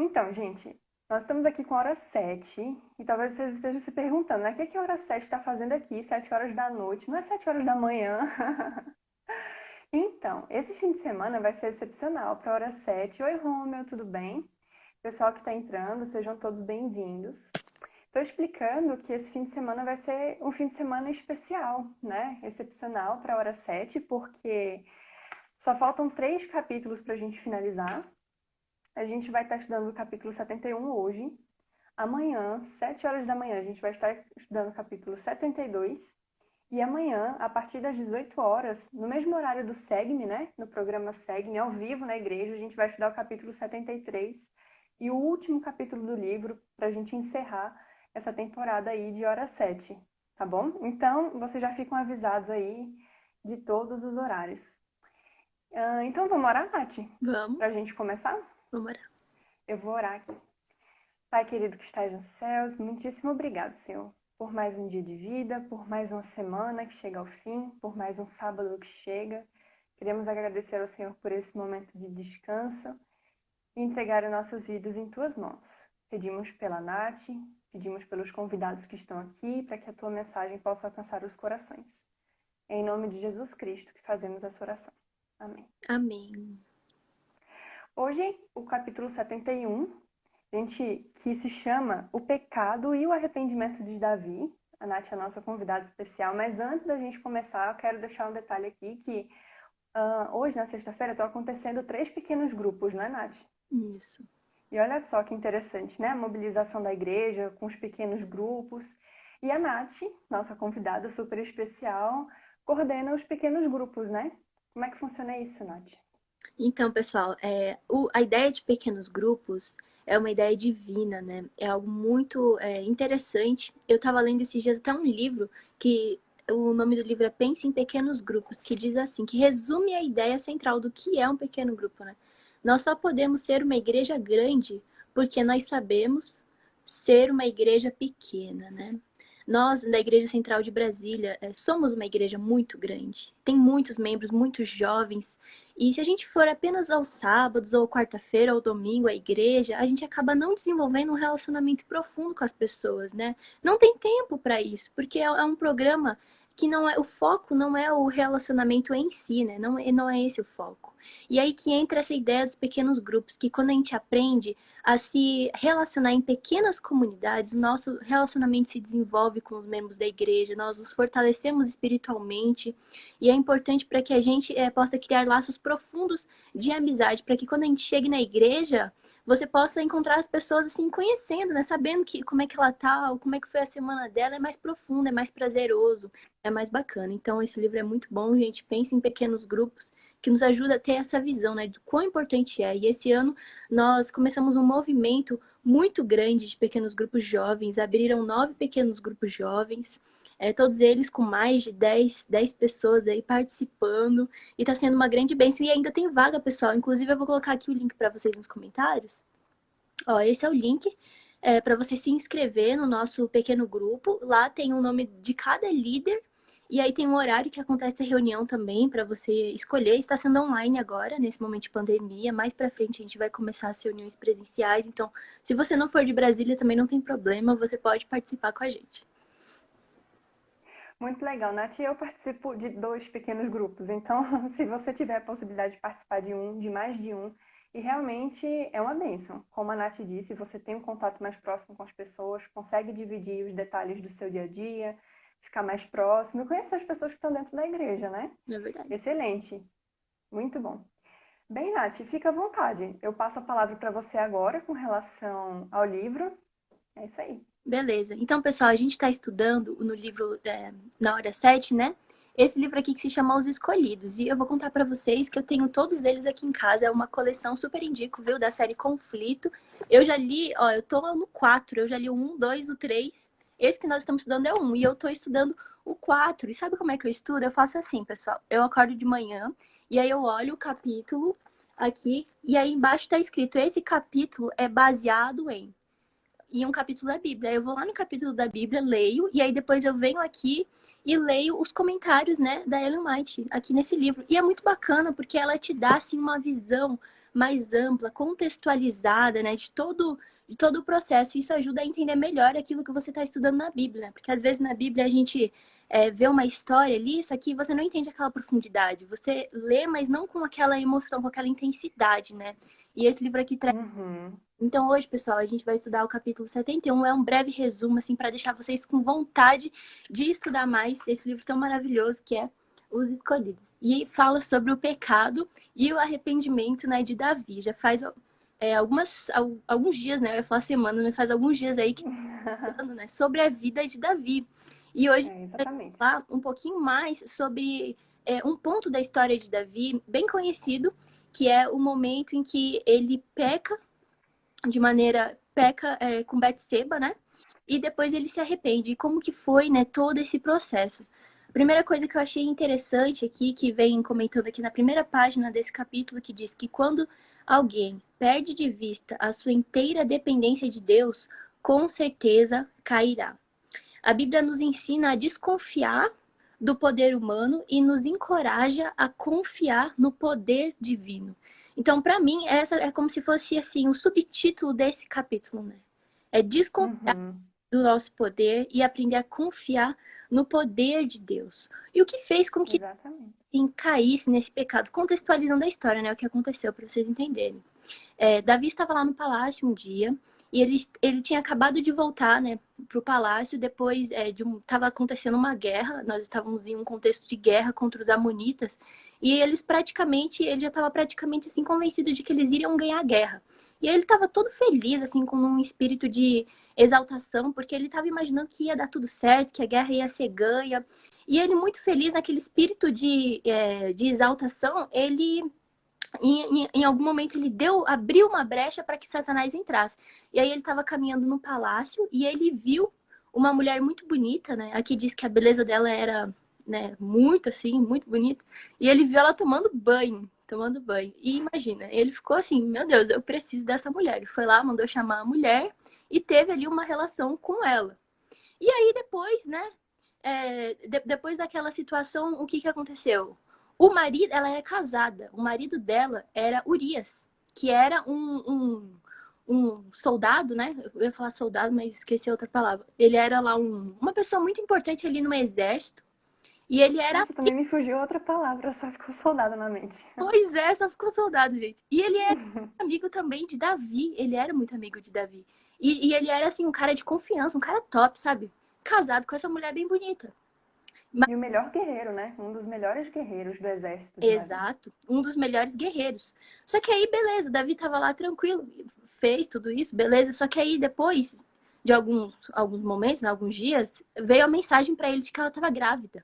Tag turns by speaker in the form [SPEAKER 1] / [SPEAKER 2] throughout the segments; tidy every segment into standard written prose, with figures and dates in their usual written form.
[SPEAKER 1] Então, gente, nós estamos aqui com a hora 7 e talvez vocês estejam se perguntando, né? O que é que a hora 7 está fazendo aqui, 7 horas da noite? Não é 7 horas da manhã. Então, esse fim de semana vai ser excepcional para a hora 7. Oi, Rômeu, tudo bem? Pessoal que está entrando, sejam todos bem-vindos. Estou explicando que esse fim de semana vai ser um fim de semana especial, né? Excepcional para a hora 7, porque só faltam 3 capítulos para a gente finalizar. A gente vai estar estudando o capítulo 71 hoje. Amanhã, 7 horas da manhã, a gente vai estar estudando o capítulo 72. E amanhã, a partir das 18 horas, no mesmo horário do SEGME, né? No programa SEGME, ao vivo na igreja, a gente vai estudar o capítulo 73 e o último capítulo do livro para a gente encerrar essa temporada aí de hora 7, tá bom? Então, vocês já ficam avisados aí de todos os horários. Então, vamos orar, Nath?
[SPEAKER 2] Vamos,
[SPEAKER 1] Para a gente começar?
[SPEAKER 2] vamos orar.
[SPEAKER 1] Eu vou orar aqui. Pai querido que estás nos céus, muitíssimo obrigado, Senhor, por mais um dia de vida, por mais uma semana que chega ao fim, por mais um sábado que chega. Queremos agradecer ao Senhor por esse momento de descanso e entregar as nossas vidas em tuas mãos. Pedimos pela Nath, pedimos pelos convidados que estão aqui, para que a tua mensagem possa alcançar os corações. É em nome de Jesus Cristo que fazemos essa oração. Amém.
[SPEAKER 2] Amém.
[SPEAKER 1] Hoje, o capítulo 71, gente, que se chama O Pecado e o Arrependimento de Davi. A Nath é a nossa convidada especial, mas antes da gente começar, eu quero deixar um detalhe aqui que hoje, na sexta-feira, estão acontecendo 3 pequenos grupos, não é, Nath?
[SPEAKER 2] Isso.
[SPEAKER 1] E olha só que interessante, né? A mobilização da igreja com os pequenos grupos. E a Nath, nossa convidada super especial, coordena os pequenos grupos, né? Como é que funciona isso, Nath?
[SPEAKER 2] Então, pessoal, a ideia de pequenos grupos é uma ideia divina, né? É algo muito interessante. Eu estava lendo esses dias até um livro que o nome do livro é Pense em Pequenos Grupos, que diz assim, que resume a ideia central do que é um pequeno grupo, né? Nós só podemos ser uma igreja grande porque nós sabemos ser uma igreja pequena, né? Nós, da Igreja Central de Brasília, somos uma igreja muito grande. Tem muitos membros, muitos jovens. E se a gente for apenas aos sábados, ou quarta-feira, ou domingo à igreja, a gente acaba não desenvolvendo um relacionamento profundo com as pessoas, né? Não tem tempo para isso, porque é um programa que não é o foco, não é o relacionamento em si, né? Não é esse o foco. E aí que entra essa ideia dos pequenos grupos, que quando a gente aprende a se relacionar em pequenas comunidades, o nosso relacionamento se desenvolve com os membros da igreja, nós nos fortalecemos espiritualmente e é importante para que a gente possa criar laços profundos de amizade, para que quando a gente chegue na igreja, você possa encontrar as pessoas assim, conhecendo, né? Sabendo como é que ela tá, como é que foi a semana dela, é mais profundo, é mais prazeroso, é mais bacana. Então, esse livro é muito bom, gente. Pense em pequenos grupos que nos ajuda a ter essa visão, né, de quão importante é. E esse ano nós começamos um movimento muito grande de pequenos grupos jovens, abriram 9 pequenos grupos jovens, todos eles com mais de 10 pessoas aí participando, e está sendo uma grande bênção, e ainda tem vaga, pessoal, inclusive eu vou colocar aqui o link para vocês nos comentários. Ó, esse é o link para você se inscrever no nosso pequeno grupo, lá tem o nome de cada líder, e aí tem um horário que acontece a reunião também para você escolher. Está sendo online agora, nesse momento de pandemia. Mais para frente a gente vai começar as reuniões presenciais. Então, se você não for de Brasília, também não tem problema, você pode participar com a gente.
[SPEAKER 1] Muito legal, Nath. Eu participo de 2 pequenos grupos, então se você tiver a possibilidade de participar de mais de um, e realmente é uma bênção. Como a Nath disse, você tem um contato mais próximo com as pessoas, consegue dividir os detalhes do seu dia a dia, ficar mais próximo e conhecer as pessoas que estão dentro da igreja, né?
[SPEAKER 2] Não é verdade?
[SPEAKER 1] Excelente, muito bom. Bem, Nath, fica à vontade. Eu passo a palavra para você agora com relação ao livro. É isso aí.
[SPEAKER 2] Beleza. Então, pessoal, a gente está estudando no livro Na Hora 7, né? Esse livro aqui que se chama Os Escolhidos. E eu vou contar para vocês que eu tenho todos eles aqui em casa. É uma coleção super indico, viu? Da série Conflito. Eu já li, ó, eu tô no 4. Eu já li o 1, 2, o 3. Esse que nós estamos estudando é o 1. E eu tô estudando o 4. E sabe como é que eu estudo? Eu faço assim, pessoal. Eu acordo de manhã e aí eu olho o capítulo aqui. E aí embaixo está escrito: esse capítulo é baseado em um capítulo da Bíblia. Eu vou lá no capítulo da Bíblia, leio, e aí depois eu venho aqui e leio os comentários, né, da Ellen White, aqui nesse livro. E é muito bacana, porque ela te dá, assim, uma visão mais ampla, contextualizada, né, de todo o processo. Isso ajuda a entender melhor aquilo que você está estudando na Bíblia, né? Porque às vezes na Bíblia a gente vê uma história ali, só que você não entende aquela profundidade. Você lê, mas não com aquela emoção, com aquela intensidade, né? E esse livro aqui traz.
[SPEAKER 1] Uhum.
[SPEAKER 2] Então hoje, pessoal, a gente vai estudar o capítulo 71. É um breve resumo, assim, para deixar vocês com vontade de estudar mais esse livro tão maravilhoso que é Os Escolhidos. E fala sobre o pecado e o arrependimento, né, de Davi. Já faz alguns dias, né? Eu ia falar semana, mas faz alguns dias aí que falando, né, sobre a vida de Davi. E hoje
[SPEAKER 1] É,
[SPEAKER 2] a gente vai
[SPEAKER 1] exatamente.
[SPEAKER 2] falar um pouquinho mais sobre um ponto da história de Davi bem conhecido, que é o momento em que ele peca com Betseba, né? E depois ele se arrepende. E como que foi, né, todo esse processo? A primeira coisa que eu achei interessante aqui, que vem comentando aqui na primeira página desse capítulo, que diz que quando alguém perde de vista a sua inteira dependência de Deus, com certeza cairá. A Bíblia nos ensina a desconfiar do poder humano e nos encoraja a confiar no poder divino. Então, para mim, essa é como se fosse assim o subtítulo desse capítulo, né? É desconfiar
[SPEAKER 1] Uhum.
[SPEAKER 2] do nosso poder e aprender a confiar no poder de Deus. E o que fez com que
[SPEAKER 1] Exatamente.
[SPEAKER 2] caísse nesse pecado, contextualizando a história, né? O que aconteceu, para vocês entenderem. Davi estava lá no palácio um dia e ele tinha acabado de voltar, né, para o palácio depois estava acontecendo uma guerra. Nós estávamos em um contexto de guerra contra os amonitas e ele já estava praticamente assim convencido de que eles iriam ganhar a guerra. E ele estava todo feliz, assim, com um espírito de exaltação, porque ele estava imaginando que ia dar tudo certo, que a guerra ia ser ganha. E ele, muito feliz naquele espírito de exaltação, ele em algum momento ele abriu uma brecha para que Satanás entrasse. E aí ele estava caminhando no palácio e ele viu uma mulher muito bonita, né? Aqui diz que a beleza dela era, né, muito assim, muito bonita. E ele viu ela tomando banho, tomando banho. E imagina, ele ficou assim, meu Deus, eu preciso dessa mulher. Ele foi lá, mandou chamar a mulher e teve ali uma relação com ela. E aí depois, né, depois daquela situação, o que que aconteceu? O marido, ela era casada, o marido dela era Urias, que era um soldado, né? Eu ia falar soldado, mas esqueci outra palavra. Ele era lá uma pessoa muito importante ali no exército, e ele era,
[SPEAKER 1] Nossa, também me fugiu outra palavra, só ficou soldado na mente.
[SPEAKER 2] pois é, só ficou soldado, gente. E ele era amigo também de Davi, ele era muito amigo de Davi. E ele era, assim, um cara de confiança, um cara top, sabe? Casado com essa mulher bem bonita.
[SPEAKER 1] E o melhor guerreiro, né? Um dos melhores guerreiros do exército de Davi.
[SPEAKER 2] Exato, um dos melhores guerreiros. Só que aí, beleza, Davi tava lá tranquilo, fez tudo isso, beleza. Só que aí, depois de alguns momentos, né, alguns dias, veio a mensagem para ele de que ela tava grávida.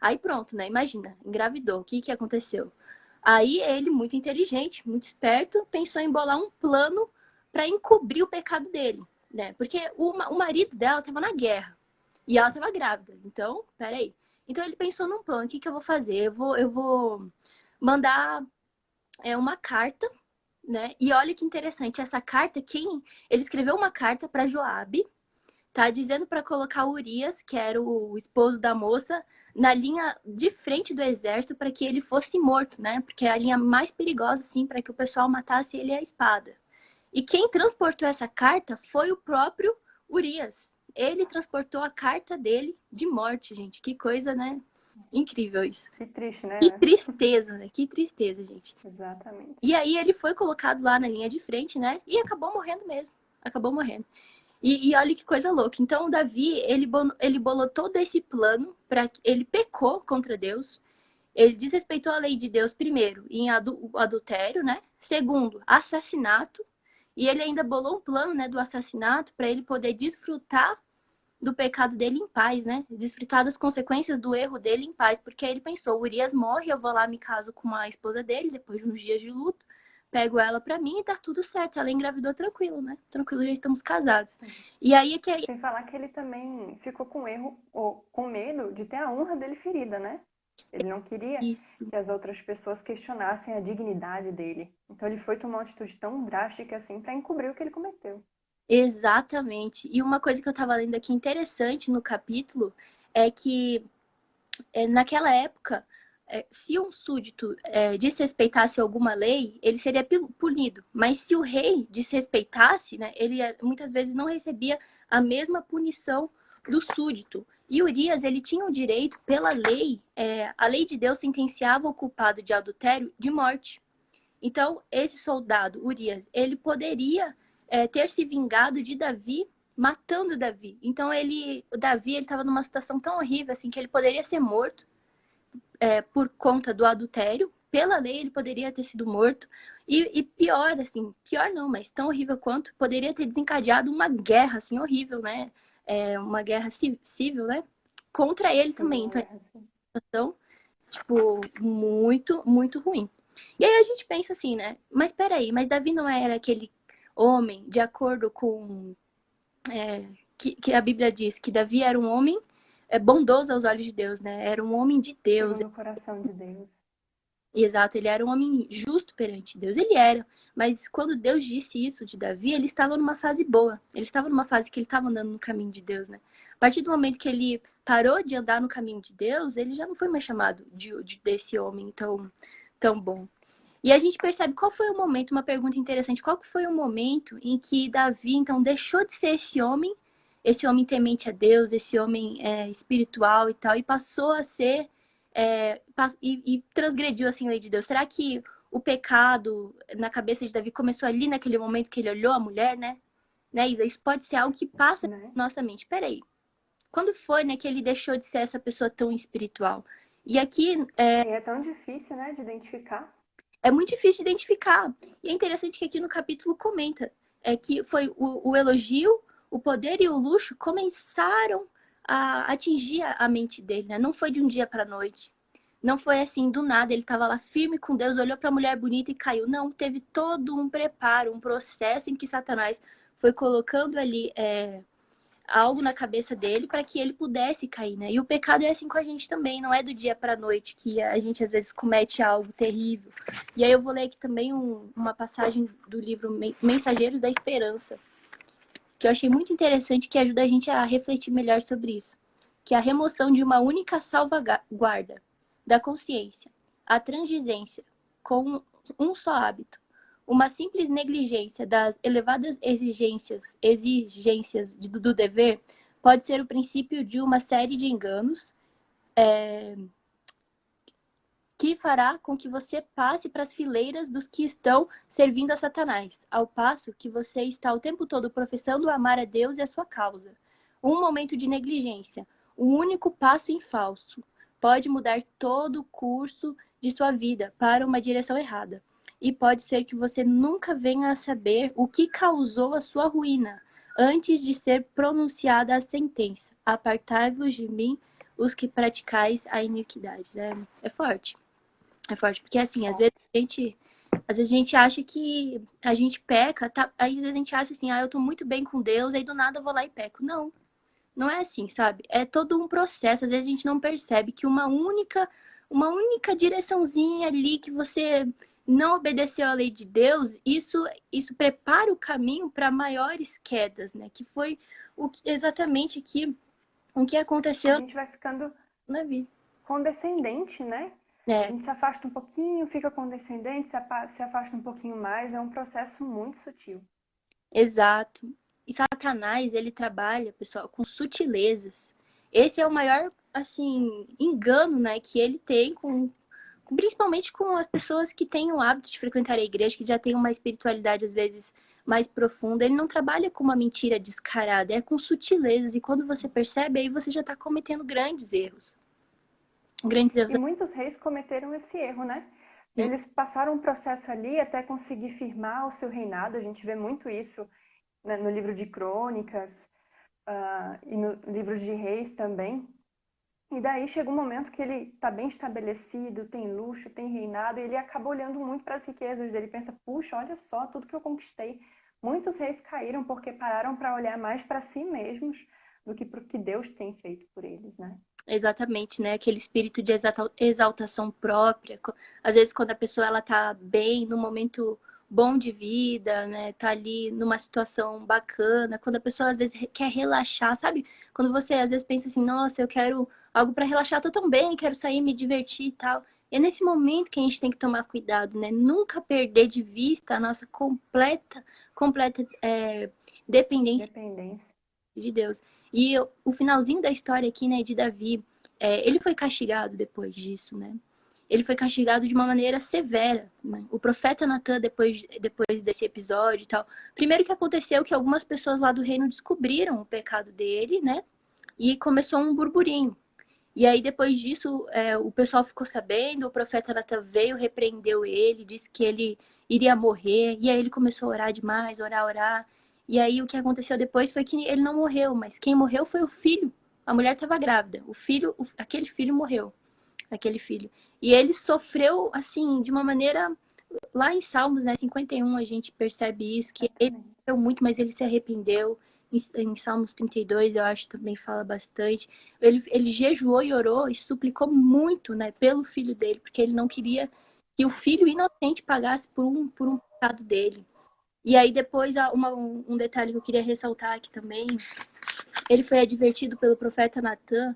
[SPEAKER 2] Aí pronto, né? Imagina, engravidou. O que que aconteceu? Aí ele, muito inteligente, muito esperto, pensou em bolar um plano para encobrir o pecado dele, né? Porque o marido dela tava na guerra e ela tava grávida. Então, peraí. Então ele pensou num plano. O que que eu vou fazer? Eu vou mandar uma carta, né? E olha que interessante, essa carta, ele escreveu uma carta para Joabe, tá dizendo para colocar Urias, que era o esposo da moça, na linha de frente do exército para que ele fosse morto, né? Porque é a linha mais perigosa, assim, para que o pessoal matasse ele à espada. E quem transportou essa carta foi o próprio Urias. Ele transportou a carta dele de morte, gente. Que coisa, né? Incrível isso.
[SPEAKER 1] Que triste,
[SPEAKER 2] Que
[SPEAKER 1] né?
[SPEAKER 2] tristeza, né? Que tristeza, gente.
[SPEAKER 1] Exatamente.
[SPEAKER 2] E aí ele foi colocado lá na linha de frente, né? E acabou morrendo mesmo. Acabou morrendo. E olha que coisa louca. Então, o Davi, ele bolou todo esse plano para ele pecou contra Deus. Ele desrespeitou a lei de Deus, primeiro, em adultério, né? Segundo, assassinato. E ele ainda bolou um plano, né, do assassinato para ele poder desfrutar do pecado dele em paz, né? Desfrutar das consequências do erro dele em paz, porque ele pensou, Urias morre, eu vou lá me caso com a esposa dele depois de uns dias de luto, pego ela pra mim e tá tudo certo. Ela engravidou tranquilo, né? Tranquilo, já estamos casados.
[SPEAKER 1] Sim.
[SPEAKER 2] E aí é que aí,
[SPEAKER 1] Sem falar que ele também ficou com erro ou com medo de ter a honra dele ferida, né? Ele não queria
[SPEAKER 2] isso,
[SPEAKER 1] que as outras pessoas questionassem a dignidade dele. Então ele foi tomar uma atitude tão drástica assim para encobrir o que ele cometeu.
[SPEAKER 2] exatamente. E uma coisa que eu tava lendo aqui interessante no capítulo é que naquela época se um súdito desrespeitasse alguma lei, ele seria punido. Mas se o rei desrespeitasse, né, ele muitas vezes não recebia a mesma punição do súdito. E Urias, ele tinha o direito, pela lei, a lei de Deus sentenciava o culpado de adultério de morte. Então, esse soldado, Urias, ele poderia ter se vingado de Davi, matando Davi. Então, o Davi estava numa situação tão horrível assim que ele poderia ser morto por conta do adultério. Pela lei, ele poderia ter sido morto. E pior, assim, pior não, mas tão horrível quanto, poderia ter desencadeado uma guerra, assim, horrível, né? Uma guerra civil, né? Contra ele
[SPEAKER 1] Sim,
[SPEAKER 2] também. Então, é uma situação, tipo, muito, muito ruim. E aí a gente pensa assim, né? Mas peraí, mas Davi não era aquele homem, de acordo com que a Bíblia diz, que Davi era um homem bondoso aos olhos de Deus, né? Era um homem de Deus.
[SPEAKER 1] segundo o coração de Deus.
[SPEAKER 2] Exato, ele era um homem justo perante Deus. Ele era. Mas quando Deus disse isso de Davi, ele estava numa fase boa. Ele estava numa fase que ele estava andando no caminho de Deus, né? A partir do momento que ele parou de andar no caminho de Deus, ele já não foi mais chamado desse homem tão bom. E a gente percebe qual foi o momento, uma pergunta interessante, qual foi o momento em que Davi, então, deixou de ser esse homem temente a Deus, esse homem espiritual e tal, e passou a ser, e transgrediu, assim, a lei de Deus. Será que o pecado na cabeça de Davi começou ali naquele momento que ele olhou a mulher, né, Isa? Isso pode ser algo que passa
[SPEAKER 1] Né?
[SPEAKER 2] na nossa mente. Peraí, quando foi, né, que ele deixou de ser essa pessoa tão espiritual? E aqui
[SPEAKER 1] E é tão difícil, né, de identificar.
[SPEAKER 2] é muito difícil de identificar. E é interessante que aqui no capítulo comenta que foi o elogio, o poder e o luxo começaram a atingir a mente dele, né? Não foi de um dia para a noite. Não foi assim do nada, ele estava lá firme com Deus, olhou para a mulher bonita e caiu. Não, teve todo um preparo, um processo em que Satanás foi colocando ali algo na cabeça dele para que ele pudesse cair, né? E o pecado é assim com a gente também, não é do dia para a noite que a gente às vezes comete algo terrível. E aí eu vou ler aqui também uma passagem do livro Mensageiros da Esperança, que eu achei muito interessante, que ajuda a gente a refletir melhor sobre isso, que é a remoção de uma única salvaguarda da consciência, a transigência com um só hábito, uma simples negligência das elevadas exigências do dever pode ser o princípio de uma série de enganos que fará com que você passe para as fileiras dos que estão servindo a Satanás, ao passo que você está o tempo todo professando amar a Deus e a sua causa. Um momento de negligência, um único passo em falso, pode mudar todo o curso de sua vida para uma direção errada. E pode ser que você nunca venha a saber o que causou a sua ruína, antes de ser pronunciada a sentença. Apartai-vos de mim, os que praticais a iniquidade. Né? É forte. É forte, porque assim, às vezes a gente acha que a gente peca, tá? Aí às vezes a gente acha assim, eu tô muito bem com Deus, aí do nada eu vou lá e peco. Não, não é assim, sabe? É todo um processo. Às vezes a gente não percebe que uma única direçãozinha ali que você não obedeceu à lei de Deus, isso prepara o caminho para maiores quedas, né? Que foi exatamente aqui o que
[SPEAKER 1] A
[SPEAKER 2] aconteceu
[SPEAKER 1] gente vai ficando
[SPEAKER 2] na vida.
[SPEAKER 1] condescendente, né? A
[SPEAKER 2] É,
[SPEAKER 1] gente se afasta um pouquinho, fica condescendente, se afasta um pouquinho mais. É um processo muito sutil.
[SPEAKER 2] exato. E Satanás, ele trabalha, pessoal, com sutilezas. Esse é o maior, assim, engano, né, que ele tem principalmente com as pessoas que têm o hábito de frequentar a igreja, que já têm uma espiritualidade, às vezes, mais profunda. Ele não trabalha com uma mentira descarada, é com sutilezas. E quando você percebe, aí você já está cometendo grandes erros. Grandes
[SPEAKER 1] E
[SPEAKER 2] erros.
[SPEAKER 1] muitos reis cometeram esse erro, né?
[SPEAKER 2] Sim,
[SPEAKER 1] Eles passaram um processo ali até conseguir firmar o seu reinado. A gente vê muito isso, né, no livro de Crônicas, e no livro de Reis também. E daí chega um momento que ele está bem estabelecido, tem luxo, tem reinado, e ele acaba olhando muito para as riquezas dele. Pensa, puxa, olha só tudo que eu conquistei. Muitos reis caíram porque pararam para olhar mais para si mesmos do que para o que Deus tem feito por eles, né?
[SPEAKER 2] exatamente, né? Aquele espírito de exaltação própria. Às vezes, quando a pessoa ela tá bem, num momento bom de vida, né? Tá ali numa situação bacana. Quando a pessoa às vezes quer relaxar, sabe? Quando você às vezes pensa assim, nossa, eu quero algo para relaxar, tô tão bem, quero sair, me divertir e tal. E é nesse momento que a gente tem que tomar cuidado, né? Nunca perder de vista a nossa completa dependência
[SPEAKER 1] Dependência.
[SPEAKER 2] de Deus. E o finalzinho da história aqui, né, de Davi, ele foi castigado depois disso, né? Ele foi castigado de uma maneira severa, né? O profeta Natan, depois desse episódio e tal, primeiro que aconteceu que algumas pessoas lá do reino descobriram o pecado dele, né? E começou um burburinho. E aí, depois disso, o pessoal ficou sabendo, o profeta Natan veio, repreendeu ele, disse que ele iria morrer, e aí ele começou a orar demais, orar, orar. E aí, o que aconteceu depois foi que ele não morreu, mas quem morreu foi o filho. A mulher estava grávida, aquele filho morreu, aquele filho. E ele sofreu, assim, de uma maneira... Lá em Salmos, né, 51, a gente percebe isso, que ele
[SPEAKER 1] Exatamente.
[SPEAKER 2] sofreu muito, mas ele se arrependeu. Em Salmos 32, eu acho, também fala bastante. Ele jejuou e orou e suplicou muito, né, pelo filho dele, porque ele não queria que o filho inocente pagasse por um pecado dele. E aí depois, um detalhe que eu queria ressaltar aqui também, ele foi advertido pelo profeta Natan.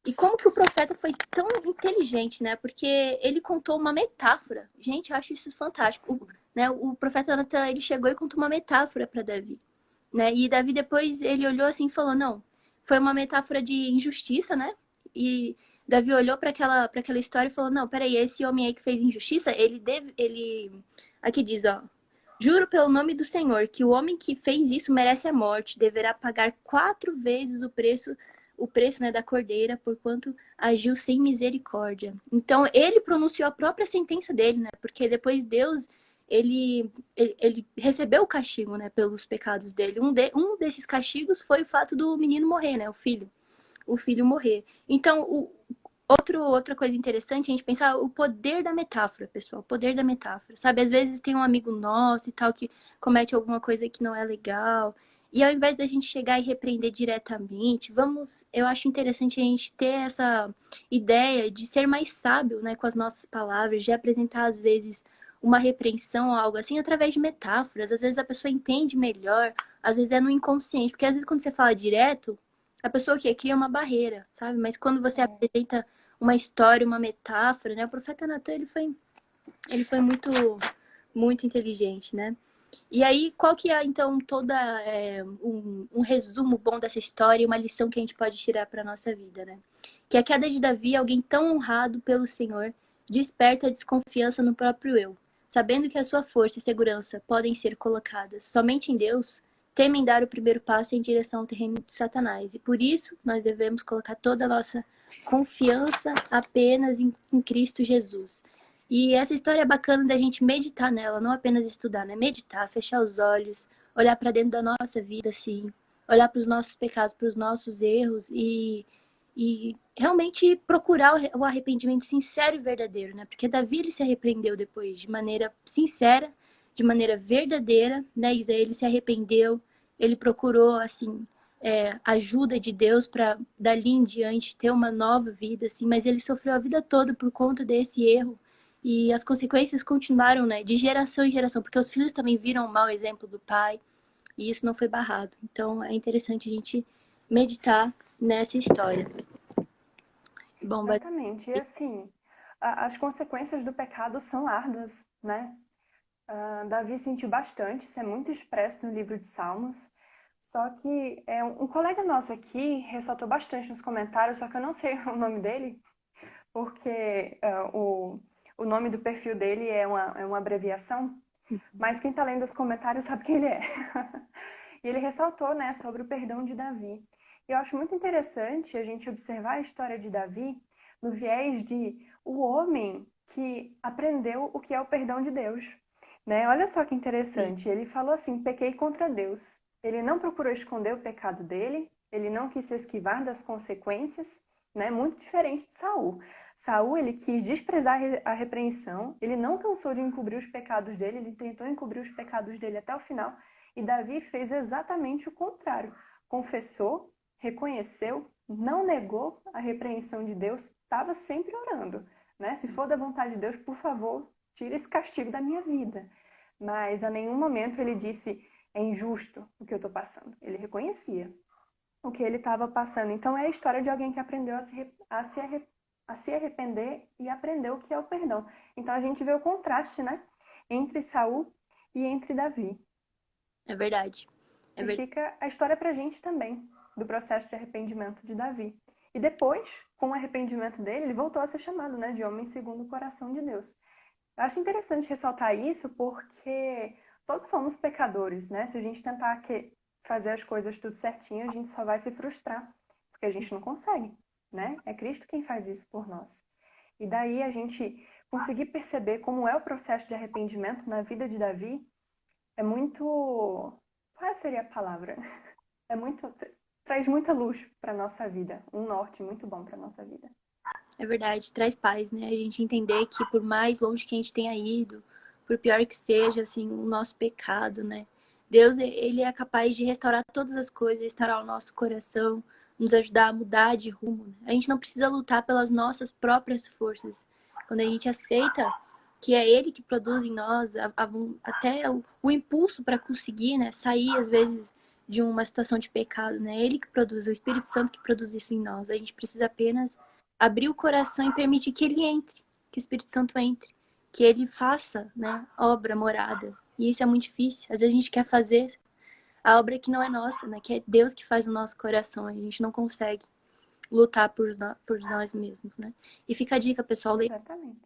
[SPEAKER 2] E como que o profeta foi tão inteligente, né? Porque ele contou uma metáfora. Gente, eu acho isso fantástico. Né? O profeta Natan, ele chegou e contou uma metáfora para Davi, né? E Davi depois ele olhou assim e falou: "Não, foi uma metáfora de injustiça, né?" E Davi olhou para aquela história e falou: "Não, peraí, esse homem aí que fez injustiça, ele aqui diz, ó: Juro pelo nome do Senhor que o homem que fez isso merece a morte, deverá pagar 4 vezes o preço, né, da cordeira, porquanto agiu sem misericórdia." Então, ele pronunciou a própria sentença dele, né? Porque depois Deus, ele recebeu o castigo, né, pelos pecados dele. Um desses castigos foi o fato do menino morrer, né? O filho morrer. Então, outra coisa interessante é a gente pensar o poder da metáfora, pessoal. O poder da metáfora. Sabe, às vezes tem um amigo nosso e tal que comete alguma coisa que não é legal. E ao invés da gente chegar e repreender diretamente, eu acho interessante a gente ter essa ideia de ser mais sábio, né, com as nossas palavras, de apresentar às vezes uma repreensão ou algo assim através de metáforas. Às vezes a pessoa entende melhor, às vezes é no inconsciente, porque às vezes quando você fala direto, a pessoa que cria uma barreira, sabe? Mas quando você
[SPEAKER 1] É,
[SPEAKER 2] apresenta uma história, uma metáfora, né? O profeta Natan, ele foi muito, muito inteligente, né? E aí, qual que é, então, um resumo bom dessa história e uma lição que a gente pode tirar para nossa vida, né? Que a queda de Davi, alguém tão honrado pelo Senhor, desperta a desconfiança no próprio eu. Sabendo que a sua força e segurança podem ser colocadas somente em Deus, temem dar o primeiro passo em direção ao terreno de Satanás. E por isso, nós devemos colocar toda a nossa confiança apenas em Cristo Jesus. E essa história é bacana da gente meditar nela, não apenas estudar, né? Meditar, fechar os olhos, olhar para dentro da nossa vida, assim, olhar para os nossos pecados, para os nossos erros e realmente procurar o arrependimento sincero e verdadeiro, né? Porque Davi ele se arrependeu depois de maneira sincera, de maneira verdadeira, né? Isaías ele se arrependeu, ele procurou assim ajuda de Deus para dali em diante ter uma nova vida, assim, mas ele sofreu a vida toda por conta desse erro e as consequências continuaram, né, de geração em geração, porque os filhos também viram o mau exemplo do pai e isso não foi barrado. Então é interessante a gente meditar nessa história. Bom,
[SPEAKER 1] exatamente. E assim, as consequências do pecado são árduas, né? Davi sentiu bastante, isso é muito expresso no livro de Salmos. Só que um colega nosso aqui ressaltou bastante nos comentários, só que eu não sei o nome dele, porque o nome do perfil dele é uma abreviação, mas quem está lendo os comentários sabe quem ele é. E ele ressaltou, né, sobre o perdão de Davi. E eu acho muito interessante a gente observar a história de Davi no viés de o homem que aprendeu o que é o perdão de Deus. Né? Olha só que interessante. Ele falou assim: pequei contra Deus. Ele não procurou esconder o pecado dele, ele não quis se esquivar das consequências, né? Muito diferente de Saul. Saul, ele quis desprezar a repreensão, ele não cansou de encobrir os pecados dele, ele tentou encobrir os pecados dele até o final, e Davi fez exatamente o contrário. Confessou, reconheceu, não negou a repreensão de Deus, estava sempre orando, né? Se for da vontade de Deus, por favor, tira esse castigo da minha vida. Mas a nenhum momento ele disse: é injusto o que eu estou passando. Ele reconhecia o que ele estava passando. Então é a história de alguém que aprendeu a se a se arrepender e aprender o que é o perdão. Então a gente vê o contraste, né? Entre Saul e entre Davi.
[SPEAKER 2] É verdade. É
[SPEAKER 1] E
[SPEAKER 2] verdade.
[SPEAKER 1] fica a história pra gente também, do processo de arrependimento de Davi. E depois, com o arrependimento dele, ele voltou a ser chamado, né, de homem segundo o coração de Deus. Eu acho interessante ressaltar isso porque todos somos pecadores, né? Se a gente tentar fazer as coisas tudo certinho, a gente só vai se frustrar, porque a gente não consegue, né? É Cristo quem faz isso por nós. E daí a gente conseguir perceber como é o processo de arrependimento na vida de Davi é muito. Qual seria a palavra? É muito. Traz muita luz para nossa vida, um norte muito bom para nossa vida.
[SPEAKER 2] É verdade, traz paz, né? A gente entender que por mais longe que a gente tenha ido, por pior que seja, assim, o nosso pecado, né? Deus, ele é capaz de restaurar todas as coisas, restaurar o nosso coração, nos ajudar a mudar de rumo, né? A gente não precisa lutar pelas nossas próprias forças. Quando a gente aceita que é Ele que produz em nós até o impulso para conseguir, né? Sair, às vezes, de uma situação de pecado, né? Ele que produz, o Espírito Santo que produz isso em nós. A gente precisa apenas abrir o coração e permitir que ele entre, que o Espírito Santo entre, que ele faça, né, obra, morada. E isso é muito difícil. Às vezes a gente quer fazer a obra que não é nossa, né, que é Deus que faz o nosso coração. A gente não consegue lutar por nós mesmos, né? E fica a dica, pessoal,
[SPEAKER 1] Exatamente.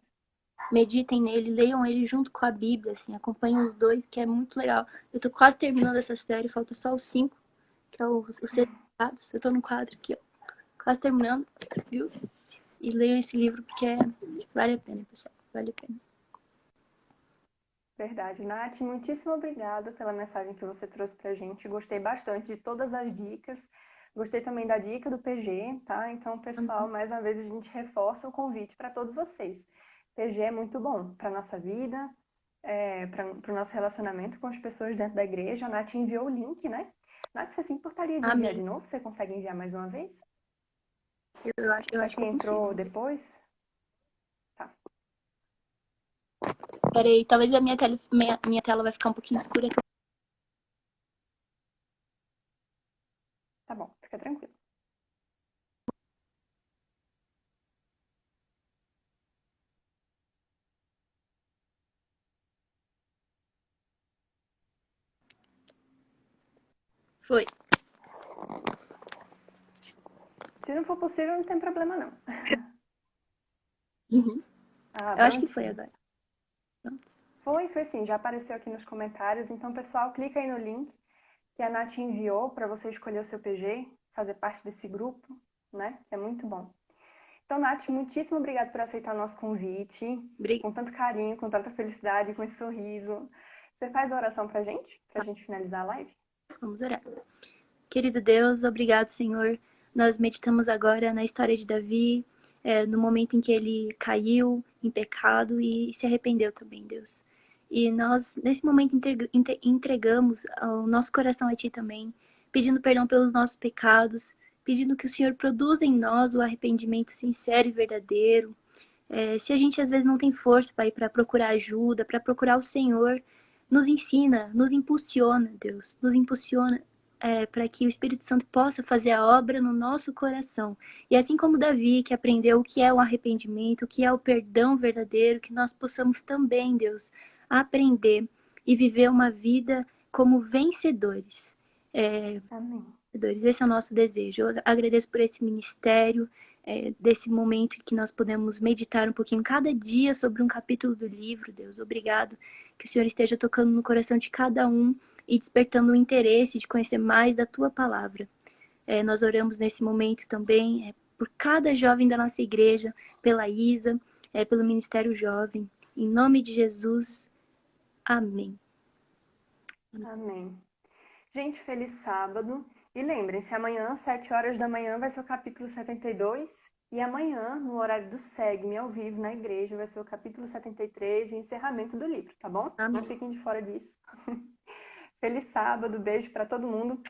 [SPEAKER 2] meditem nele, leiam ele junto com a Bíblia, assim, acompanhem os dois, que é muito legal. Eu tô quase terminando essa série, falta só os 5, que é os certificados. Eu tô no quadro aqui, ó, quase terminando, viu? E leiam esse livro porque vale a pena, pessoal. Vale a pena.
[SPEAKER 1] Verdade. Nath, muitíssimo obrigada pela mensagem que você trouxe pra gente. Gostei bastante de todas as dicas. Gostei também da dica do PG, tá? Então, pessoal, mais uma vez a gente reforça o convite para todos vocês. PG é muito bom para nossa vida, para o nosso relacionamento com as pessoas dentro da igreja. A Nath enviou o link, né? Nath, você se importaria de enviar
[SPEAKER 2] Amém.
[SPEAKER 1] de novo? Você consegue enviar mais uma vez?
[SPEAKER 2] Eu
[SPEAKER 1] Para
[SPEAKER 2] acho que
[SPEAKER 1] quem
[SPEAKER 2] eu consigo.
[SPEAKER 1] entrou depois? Tá.
[SPEAKER 2] Peraí, talvez a minha tela vai ficar um pouquinho escura.
[SPEAKER 1] Tá bom, fica tranquilo.
[SPEAKER 2] Foi.
[SPEAKER 1] Se não for possível, não tem problema não.
[SPEAKER 2] Uhum.
[SPEAKER 1] Ah,
[SPEAKER 2] Eu acho que foi
[SPEAKER 1] prontinho.
[SPEAKER 2] agora.
[SPEAKER 1] Foi sim, já apareceu aqui nos comentários. Então, pessoal, clica aí no link que a Nath enviou para você escolher o seu PG, fazer parte desse grupo, né? É muito bom. Então, Nath, muitíssimo obrigada por aceitar o nosso convite,
[SPEAKER 2] Obrigada.
[SPEAKER 1] com tanto carinho, com tanta felicidade, com esse sorriso. Você faz a oração pra gente finalizar a live?
[SPEAKER 2] Vamos orar. Querido Deus, obrigado, Senhor. Nós meditamos agora na história de Davi, no momento em que ele caiu em pecado e se arrependeu também, Deus. E nós, nesse momento, entregamos o nosso coração a Ti também, pedindo perdão pelos nossos pecados, pedindo que o Senhor produza em nós o arrependimento sincero e verdadeiro. Se a gente às vezes não tem força, Pai, para procurar ajuda, para procurar o Senhor, nos ensina, nos impulsiona, Deus, nos impulsiona para que o Espírito Santo possa fazer a obra no nosso coração. E assim como Davi, que aprendeu o que é o arrependimento, o que é o perdão verdadeiro, que nós possamos também, Deus, aprender e viver uma vida como vencedores.
[SPEAKER 1] Amém.
[SPEAKER 2] Esse é o nosso desejo. Eu agradeço por esse ministério, desse momento em que nós podemos meditar um pouquinho cada dia sobre um capítulo do livro, Deus. Obrigado. Que o Senhor esteja tocando no coração de cada um e despertando o interesse de conhecer mais da Tua palavra. Nós oramos nesse momento também por cada jovem da nossa igreja, pela Isa, pelo Ministério Jovem. Em nome de Jesus, amém.
[SPEAKER 1] Amém. Gente, feliz sábado. E lembrem-se, amanhã, às 7 horas da manhã, vai ser o capítulo 72. E amanhã, no horário do SEGME, ao vivo, na igreja, vai ser o capítulo 73 e o encerramento do livro, tá bom?
[SPEAKER 2] Amém.
[SPEAKER 1] Não fiquem de fora disso. Feliz sábado, beijo para todo mundo.